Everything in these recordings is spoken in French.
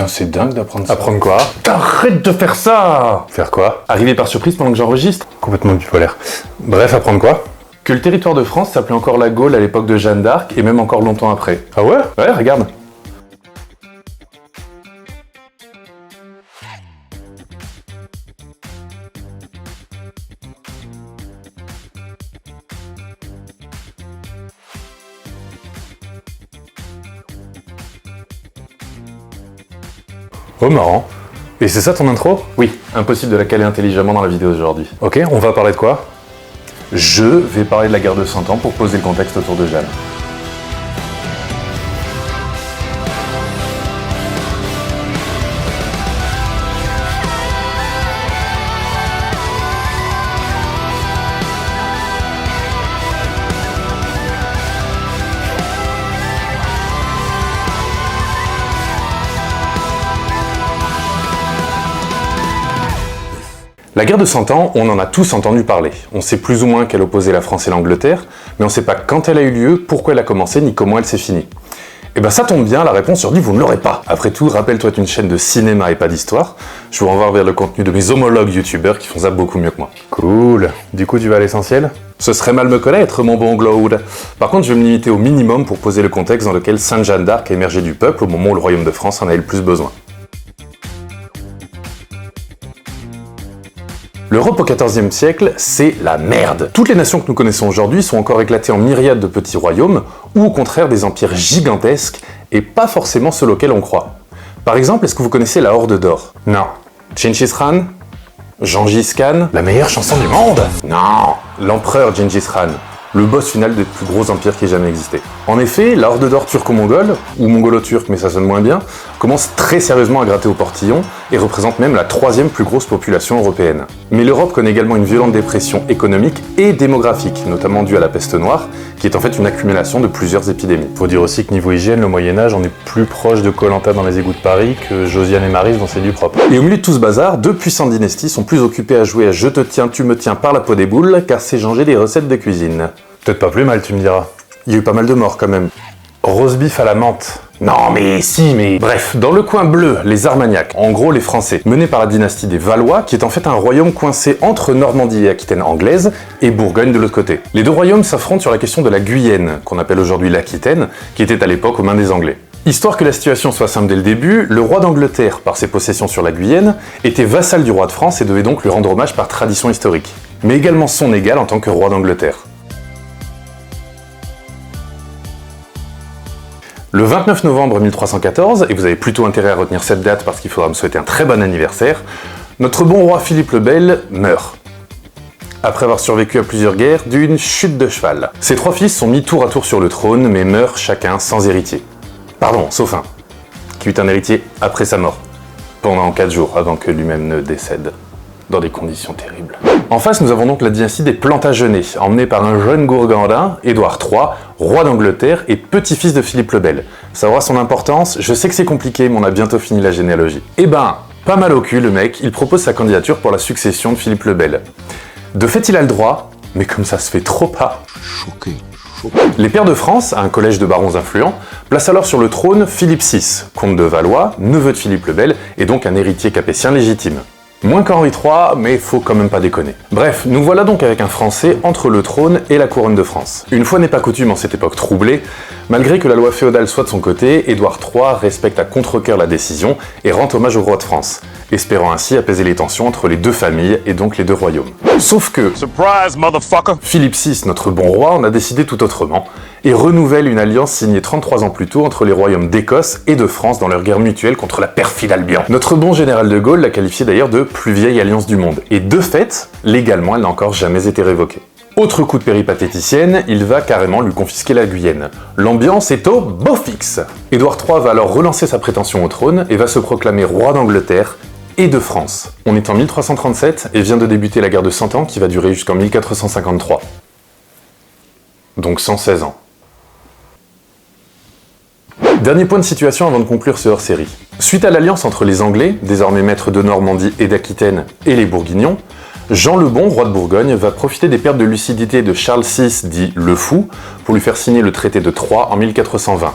Putain, c'est dingue d'apprendre ça. Apprendre quoi? Arrête de faire ça! Faire quoi? Arriver par surprise pendant que j'enregistre? Complètement bipolaire. Bref, apprendre quoi? Que le territoire de France s'appelait encore la Gaule à l'époque de Jeanne d'Arc, et même encore longtemps après. Ah ouais? Ouais, regarde. Oh, marrant. Et c'est ça ton intro? Oui, impossible de la caler intelligemment dans la vidéo d'aujourd'hui. Ok, on va parler de quoi? Je vais parler de la guerre de 100 ans pour poser le contexte autour de Jeanne. La guerre de 100 ans, on en a tous entendu parler. On sait plus ou moins qu'elle opposait la France et l'Angleterre, mais on sait pas quand elle a eu lieu, pourquoi elle a commencé, ni comment elle s'est finie. Et ben ça tombe bien, la réponse sur dit vous ne l'aurez pas. Après tout, rappelle-toi une chaîne de cinéma et pas d'histoire. Je vous renvoie vers le contenu de mes homologues youtubeurs qui font ça beaucoup mieux que moi. Cool. Du coup, tu vas à l'essentiel? Ce serait mal me connaître, mon bon Glaude. Par contre, je vais me limiter au minimum pour poser le contexte dans lequel Sainte Jeanne d'Arc a émergé du peuple au moment où le royaume de France en avait le plus besoin. L'Europe au XIVe siècle, c'est la merde. Toutes les nations que nous connaissons aujourd'hui sont encore éclatées en myriades de petits royaumes, ou au contraire des empires gigantesques, et pas forcément ceux auxquels on croit. Par exemple, est-ce que vous connaissez la Horde d'Or? Non. Gengis Khan? Gengis Khan? La meilleure chanson du monde? Non! L'empereur Gengis Khan, le boss final des plus gros empires qui aient jamais existé. En effet, la Horde d'Or turco-mongole, ou mongolo-turque mais ça sonne moins bien, commence très sérieusement à gratter au portillon et représente même la 3e plus grosse population européenne. Mais l'Europe connaît également une violente dépression économique et démographique, notamment due à la peste noire, qui est en fait une accumulation de plusieurs épidémies. Faut dire aussi que niveau hygiène, le Moyen-Âge, on est plus proche de Koh Lanta dans les égouts de Paris que Josiane et Maryse dans C'est du propre. Et au milieu de tout ce bazar, deux puissantes dynasties sont plus occupées à jouer à je te tiens, tu me tiens par la peau des boules, car c'est changer des recettes de cuisine. Peut-être pas plus mal, tu me diras. Il y a eu pas mal de morts quand même. Rose beef à la menthe. Non mais si, mais... Bref, dans le coin bleu, les Armagnacs, en gros les Français, menés par la dynastie des Valois, qui est en fait un royaume coincé entre Normandie et Aquitaine anglaise, et Bourgogne de l'autre côté. Les deux royaumes s'affrontent sur la question de la Guyenne, qu'on appelle aujourd'hui l'Aquitaine, qui était à l'époque aux mains des Anglais. Histoire que la situation soit simple dès le début, le roi d'Angleterre, par ses possessions sur la Guyenne, était vassal du roi de France et devait donc lui rendre hommage par tradition historique, mais également son égal en tant que roi d'Angleterre. Le 29 novembre 1314, et vous avez plutôt intérêt à retenir cette date parce qu'il faudra me souhaiter un très bon anniversaire, notre bon roi Philippe le Bel meurt. Après avoir survécu à plusieurs guerres, d'une chute de cheval. Ses trois fils sont mis tour à tour sur le trône, mais meurent chacun sans héritier. Pardon, sauf un, qui eut un héritier après sa mort, pendant 4 jours avant que lui-même ne décède, dans des conditions terribles. En face, nous avons donc la dynastie des Plantagenets, emmenée par un jeune gourgandin, Édouard III, roi d'Angleterre et petit-fils de Philippe le Bel. Ça aura son importance, je sais que c'est compliqué, mais on a bientôt fini la généalogie. Eh ben, pas mal au cul le mec, il propose sa candidature pour la succession de Philippe le Bel. De fait, il a le droit, mais comme ça se fait trop pas. Choqué. Les pairs de France, un collège de barons influents, placent alors sur le trône Philippe VI, comte de Valois, neveu de Philippe le Bel, et donc un héritier capétien légitime. Moins qu'Henri III, mais faut quand même pas déconner. Bref, nous voilà donc avec un Français entre le trône et la couronne de France. Une fois n'est pas coutume en cette époque troublée, malgré que la loi féodale soit de son côté, Édouard III respecte à contre-cœur la décision et rend hommage au roi de France, espérant ainsi apaiser les tensions entre les deux familles et donc les deux royaumes. Sauf que... Surprise, motherfucker! Philippe VI, notre bon roi, en a décidé tout autrement, et renouvelle une alliance signée 33 ans plus tôt entre les royaumes d'Écosse et de France dans leur guerre mutuelle contre la perfide Albion. Notre bon général de Gaulle l'a qualifiée d'ailleurs de plus vieille alliance du monde, et de fait, légalement, elle n'a encore jamais été révoquée. Autre coup de péripatéticienne, il va carrément lui confisquer la Guyenne. L'ambiance est au beau fixe. Édouard III va alors relancer sa prétention au trône et va se proclamer roi d'Angleterre et de France. On est en 1337 et vient de débuter la guerre de 100 ans qui va durer jusqu'en 1453. Donc 116 ans. Dernier point de situation avant de conclure ce hors-série. Suite à l'alliance entre les Anglais, désormais maîtres de Normandie et d'Aquitaine, et les Bourguignons, Jean le Bon, roi de Bourgogne, va profiter des pertes de lucidité de Charles VI, dit le Fou, pour lui faire signer le traité de Troyes en 1420,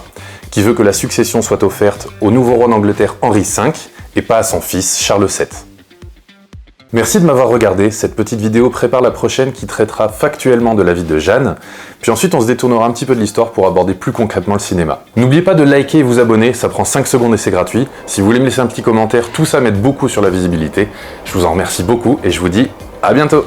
qui veut que la succession soit offerte au nouveau roi d'Angleterre Henri V et pas à son fils Charles VII. Merci de m'avoir regardé, cette petite vidéo prépare la prochaine qui traitera factuellement de la vie de Jeanne, puis ensuite on se détournera un petit peu de l'histoire pour aborder plus concrètement le cinéma. N'oubliez pas de liker et vous abonner, ça prend 5 secondes et c'est gratuit. Si vous voulez me laisser un petit commentaire, tout ça m'aide beaucoup sur la visibilité. Je vous en remercie beaucoup et je vous dis à bientôt.